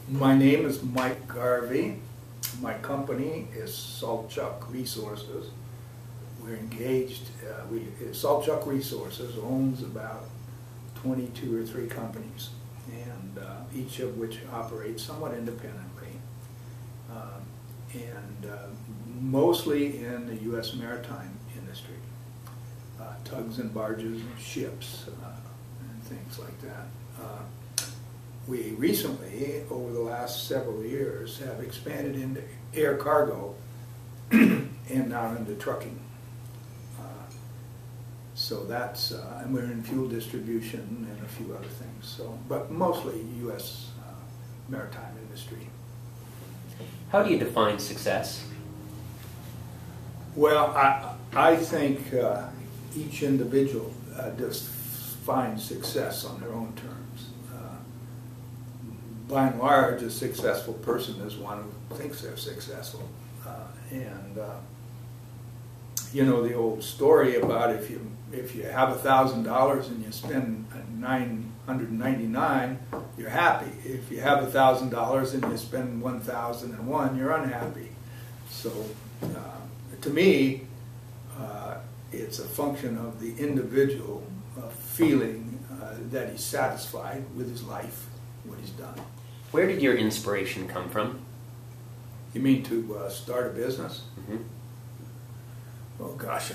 My name is Mike Garvey. My company is Saltchuk Resources. We're engaged, Saltchuk Resources owns about 22 or 3 companies, and each of which operates somewhat independently, mostly in the U.S. maritime industry, tugs and barges and ships and things like that. We recently, over the last several years, have expanded into air cargo and now into trucking. So that's, and we're in fuel distribution and a few other things. So, but mostly U.S. Maritime industry. How do you define success? Well, I think each individual defines success on their own terms. By and large, a successful person is one who thinks they're successful. You know the old story about if you have $1,000 and you spend $999, you're happy. If you have $1,000 and you spend $1,001, you're unhappy. So to me, it's a function of the individual feeling that he's satisfied with his life, what he's done. Where did your inspiration come from? You mean to start a business? Mm-hmm. Oh gosh,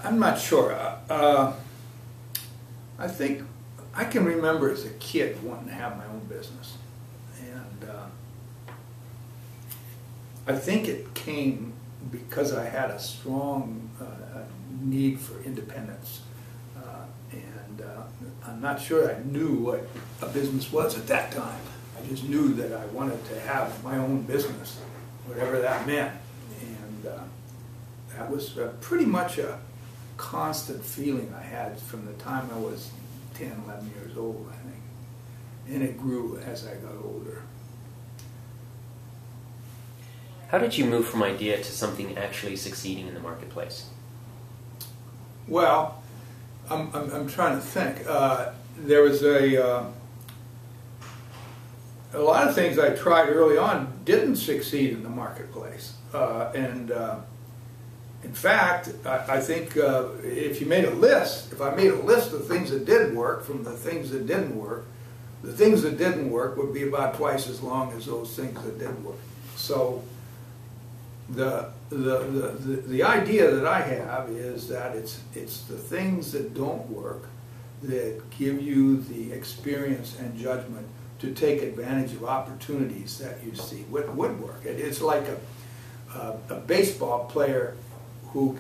I'm not sure. I think I can remember as a kid wanting to have my own business, and I think it came because I had a strong need for independence, and I'm not sure I knew what a business was at that time. I just knew that I wanted to have my own business, whatever that meant, and that was pretty much a constant feeling I had from the time I was 10, 11 years old, I think. And it grew as I got older. How did you move from idea to something actually succeeding in the marketplace? Well, I'm trying to think. There was a lot of things I tried early on didn't succeed in the marketplace. In fact, I think if you made a list, if I made a list of things that did work from the things that didn't work, the things that didn't work would be about twice as long as those things that did work. So the idea that I have is that it's the things that don't work that give you the experience and judgment to take advantage of opportunities that you see would work. It's like a baseball player who,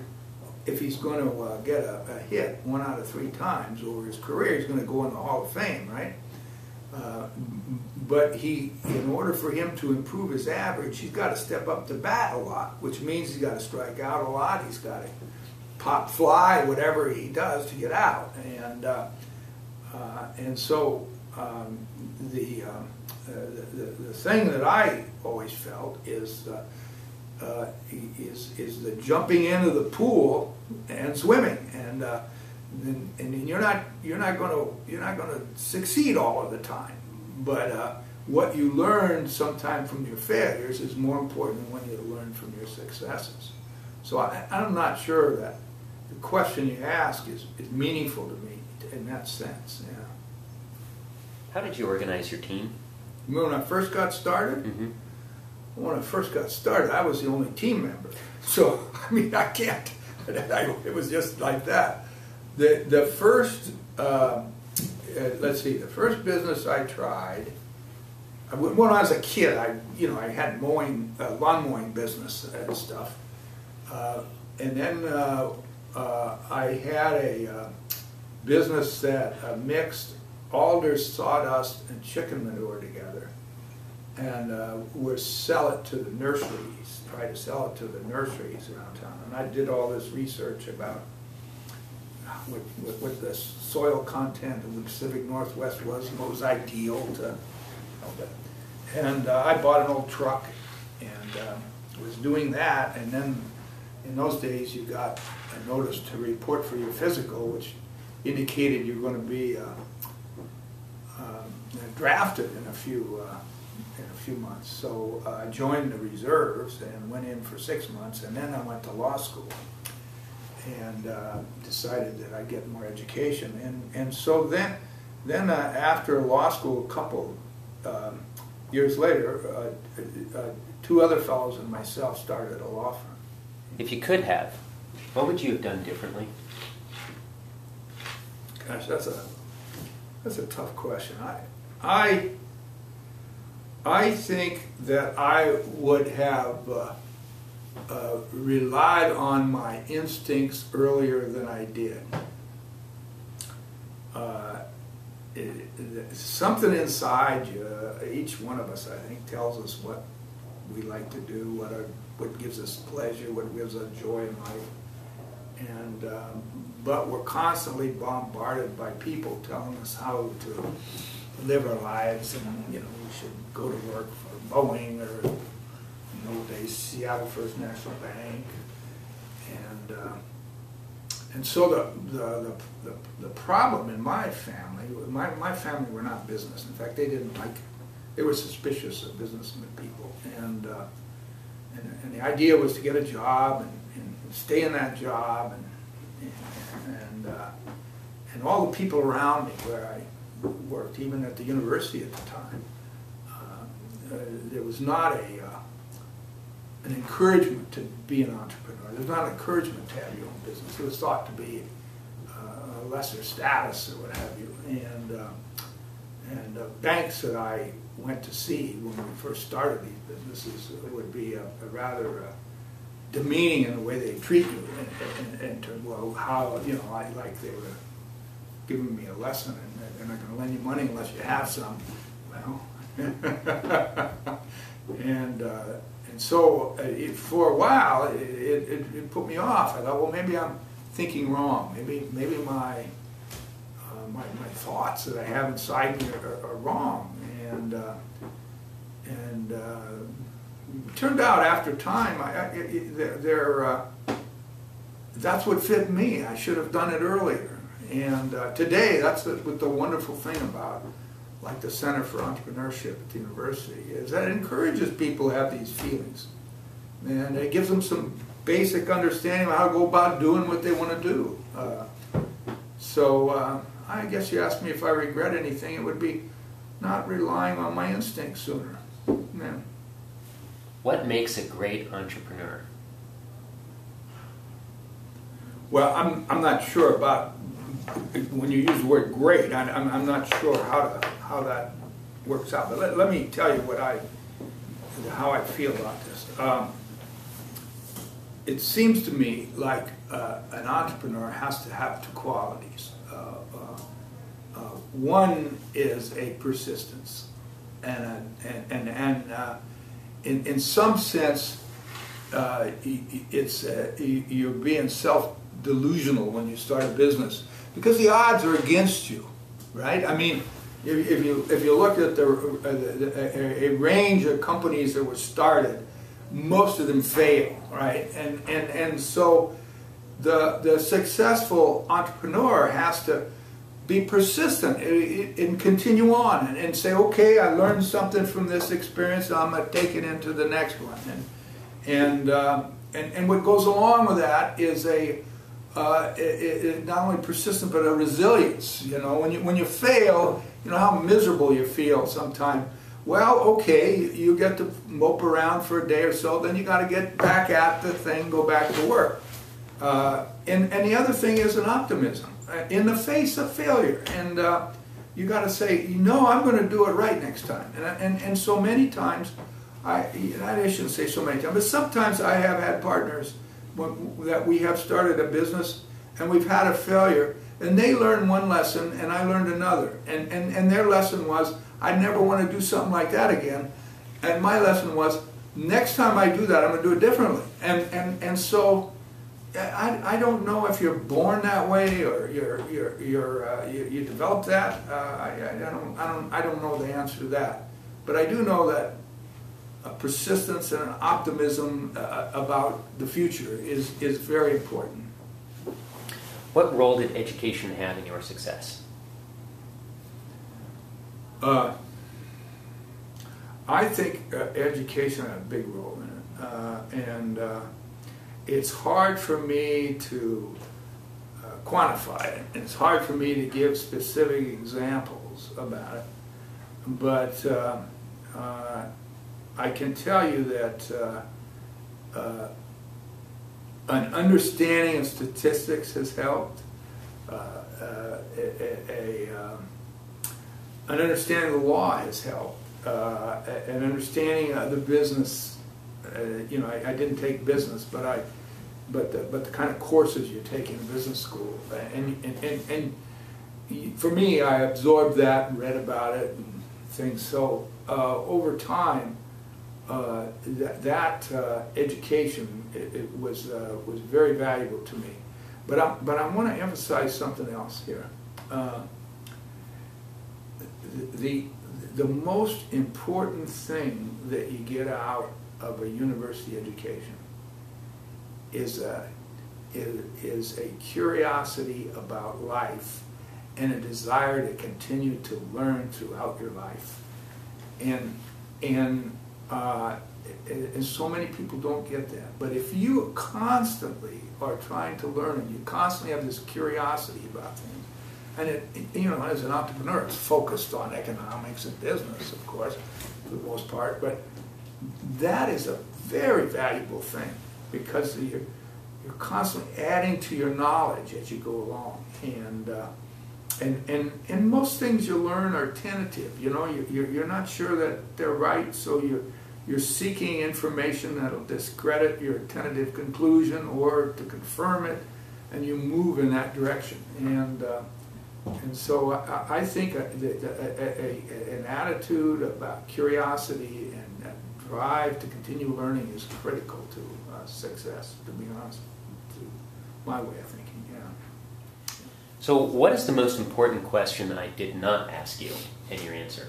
if he's going to get a hit 1 out of 3 times over his career, he's going to go in the Hall of Fame, right? But in order for him to improve his average, he's got to step up to bat a lot, which means he's got to strike out a lot. He's got to pop fly, whatever he does to get out, and so the thing that I always felt is the jumping into the pool and swimming, and you're not going to succeid all of the time, but what you learn sometime from your failures is more important than what you learn from your successes. So I'm not sure that the question you ask is meaningful to me in that sense. Yeah. How did you organize your team? You mean when I first got started? Mm-hmm. When I first got started, I was the only team member. So, I mean, I can't. It was just like that. The first, let's see, the first business I tried, when I was a kid, I had lawn mowing business and stuff. And then I had a business that mixed alder, sawdust, and chicken manure together, and would sell it to the nurseries, try to sell it to the nurseries around town. And I did all this research about what the soil content of the Pacific Northwest was, what was ideal to help it. And I bought an old truck and was doing that, and then in those days you got a notice to report for your physical, which indicated you're going to be drafted in a few in a few months. So I joined the reserves and went in for 6 months, and then I went to law school and decided that I'd get more education. And so then after law school, a couple years later, 2 other fellows and myself started a law firm. If you could have, what would you have done differently? Gosh, that's a tough question. I think that I would have relied on my instincts earlier than I did. Something inside you, each one of us, I think, tells us what we like to do, what gives us pleasure, what gives us joy in life. And but we're constantly bombarded by people telling us how to live our lives, and we should go to work for Boeing or, in those days, Seattle First National Bank, and so the problem in my family, my family were not business. In fact, they didn't like it. They were suspicious of businessmen people, and the idea was to get a job and stay in that job, and all the people around me where I worked, even at the university at the time, there was not an encouragement to be an entrepreneur. There's not an encouragement to have your own business. It was thought to be a lesser status or what have you. And banks that I went to see when we first started these businesses would be a rather demeaning in the way they treat you, in terms, well, how, like they were giving me a lesson, and they're not going to lend you money unless you have some. Well, and so for a while it put me off. I thought, well, maybe I'm thinking wrong. Maybe my thoughts that I have inside me are wrong. And it turned out after time, that's what fit me. I should have done it earlier. And today, that's the wonderful thing about, like, the Center for Entrepreneurship at the university, is that it encourages people to have these feelings. And it gives them some basic understanding of how to go about doing what they want to do. So I guess you asked me if I regret anything, it would be not relying on my instincts sooner. Yeah. What makes a great entrepreneur? Well, I'm not sure about, when you use the word great, I'm not sure how that works out. But let me tell you how I feel about this. It seems to me like an entrepreneur has to have 2 qualities. One is a persistence, and in some sense, you're being self-delusional when you start a business because the odds are against you, right? I mean, if you look at a range of companies that were started, most of them fail, right? And so the successful entrepreneur has to be persistent and continue on and say, okay, I learned something from this experience, I'm going to take it into the next one. And what goes along with that is not only persistent but a resilience. When you fail, how miserable you feel sometimes. Well, okay, you get to mope around for a day or so, then you got to get back at the thing, go back to work. And the other thing is an optimism in the face of failure. And you got to say, I'm going to do it right next time. And so many times, I shouldn't say so many times, but sometimes I have had partners that we have started a business and we've had a failure, and they learned one lesson and I learned another. And their lesson was, I never want to do something like that again. And my lesson was, next time I do that, I'm going to do it differently. And so I don't know if you're born that way or you develop that. I don't know the answer to that. But I do know that a persistence and an optimism about the future is very important. What role did education have in your success? I think education had a big role in it, and it's hard for me to quantify it, and it's hard for me to give specific examples about it, but I can tell you that an understanding of statistics has helped. An understanding of the law has helped. An understanding of the business. You know, I didn't take business, but the kind of courses you take in business school, and for me, I absorbed that and read about it and things. So over time, that education it was very valuable to me. But I want to emphasize something else here. The most important thing that you get out of a university education is a curiosity about life and a desire to continue to learn throughout your life. And so many people don't get that. But if you constantly are trying to learn and you constantly have this curiosity about things, and you know, as an entrepreneur, it's focused on economics and business, of course, for the most part, but that is a very valuable thing because you're constantly adding to your knowledge as you go along, and most things you learn are tentative. You know, you're not sure that they're right, so you're seeking information that'll discredit your tentative conclusion or to confirm it, and you move in that direction. And so I think an attitude about curiosity and a drive to continue learning is critical to success, to be honest, to my way of thinking, yeah. So what is the most important question I did not ask you in your answer?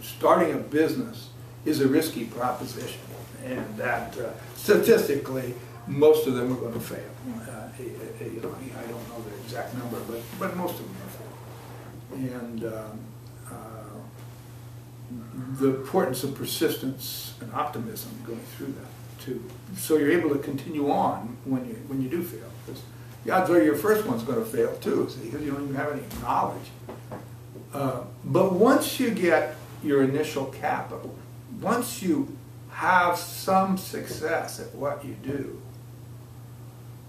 Starting a business is a risky proposition, and that statistically, most of them are going to fail. You know, I don't know the exact number, but most of them are fail. And the importance of persistence and optimism going through that too, so you're able to continue on when you do fail. Because the odds are your first one's going to fail too, because you don't even have any knowledge. But once you get your initial capital, once you have some success at what you do,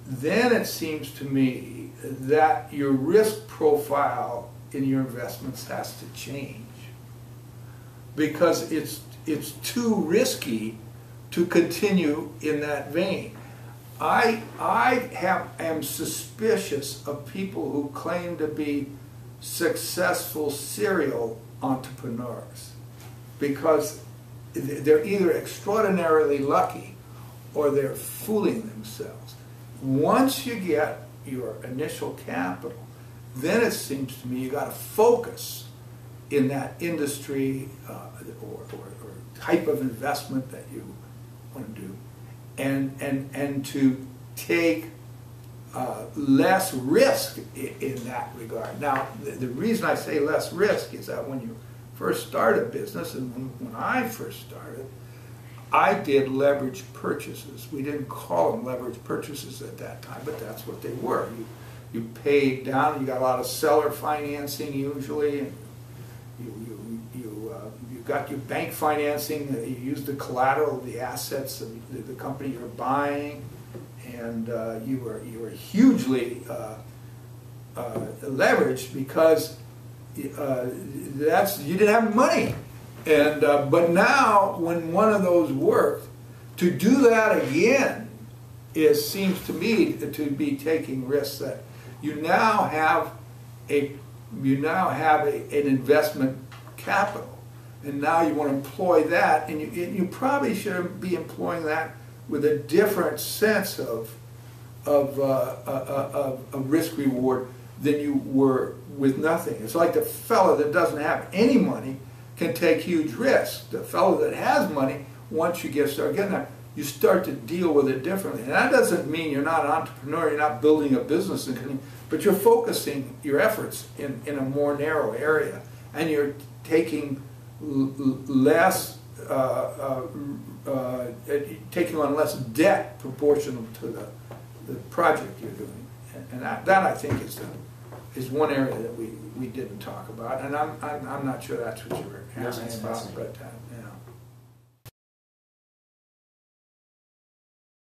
then it seems to me that your risk profile in your investments has to change, because it's too risky to continue in that vein. I am suspicious of people who claim to be successful serial entrepreneurs, because they're either extraordinarily lucky or they're fooling themselves. Once you get your initial capital, then it seems to me you got to focus in that industry or type of investment that you want to do, and to take less risk in that regard. Now, the reason I say less risk is that when you first start a business, and when I first started, I did leverage purchases. We didn't call them leverage purchases at that time, but that's what they were. You paid down, you got a lot of seller financing usually, and you got your bank financing, you used the collateral of the assets of the company you're buying, and you were hugely leveraged because you didn't have money. And but now, when one of those worked, to do that again seems to me to be taking risks. That you now have an investment capital, and now you want to employ that, and you probably should be employing that with a different sense of risk reward than you were with nothing. It's like the fellow that doesn't have any money can take huge risks. The fellow that has money, once you start getting that, you start to deal with it differently. And that doesn't mean you're not an entrepreneur, you're not building a business, but you're focusing your efforts in a more narrow area, and you're taking less, taking on less debt proportional to the project you're doing. And that I think is one area that we didn't talk about, and I'm not sure that's what you were asking about, but you know.